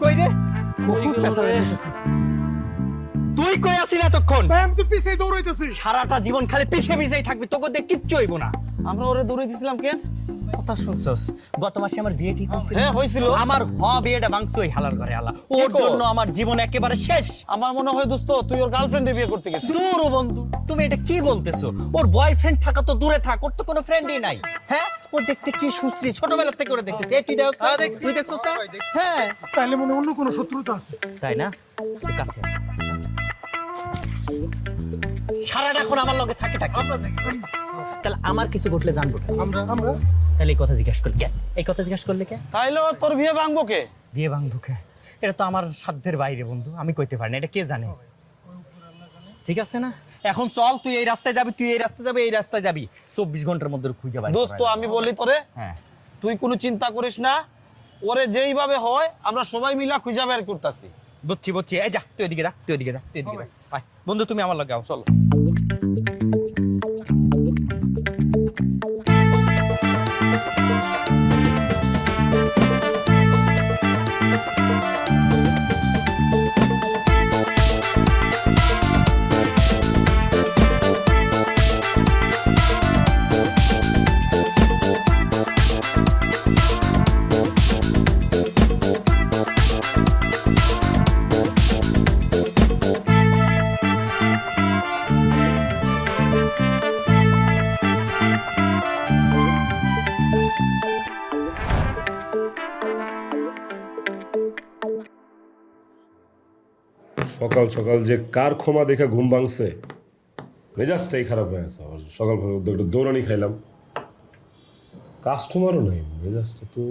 কই রে বহুত পেছারে দিতেছি তুই কই আছিস এতক্ষণ ভাই আমি তো পিছিয়ে দৌড়াইতেছি। সারাটা জীবন খালি পিছে পিছেই থাকবি তোকে দেখ কিচ্ছু হইব না আমরা ওরে দৌড়ে দিছিলাম কেন? কথা শুনছস গত মাসে আমার বিয়ে ঠিক হইছিল হ্যাঁ হইছিল। আমার বিয়েটা ভাঙছে ওই হালার ঘরে আলা ওর কর? জন্য আমার জীবন একেবারে শেষ আমার মনে হয় দোস্ত তুই ওর গার্লফ্রেন্ডে বিয়ে করতে গেছিস। দূর ও বন্ধু তুমি এটা কি বলতেছো ওর বয়ফ্রেন্ড থাকা তো দূরে থাক ওর তো কোনো ফ্রেন্ডই নাই হ্যাঁ ও দেখতে কি সুশ্রী ছোটবেলা থেকে করে দেখতেছি এই তুই দেখছ তুই দেখছস না হ্যাঁ তাইলে মনে হয় অন্য কোনো শত্রুতা আছে। তাই না একটু কাছে আয়। সারাটা এখন আমার লগে থাকে তাহলে আমার কিছু ঘটলে জানবো কেন? আমরা তাহলে এই কথা জিজ্ঞাসা করলি কেন এই কথা জিজ্ঞাসা করলে কেন তাইলে ও তোর বিয়ে ভাঙবো কে? বিয়ে ভাঙবো কে এটা তো আমার সাধ্যের বাইরে বন্ধু আমি কইতে পারি না এটা কে জানে ঠিক আছে না এখন চল তুই এই রাস্তায় যাবি তুই এই রাস্তায় যাবি এই রাস্তায় যাবি 24 ঘন্টার মধ্যে খুঁজে পাবি দোস্ত আমি বলি তোরে, হ্যাঁ তুই কোনো চিন্তা করিস না, ওরে যেইভাবে হয় আমরা সবাই মিলা খুঁজে বের করতেছি। বুঝছি এই যা তুই এদিকে যা তুই এদিকে যা আয় বন্ধু তুমি আমার লগে আও চলো সকাল সকাল যে কার ক্ষমা দেখে ঘুম ভাঙছে মেজাজটাই খারাপ হয়ে গেছে আমার। সকাল সকাল একটু দৌড়ানি খাইলাম, কাস্টমারও নেই, মেজাজটা তো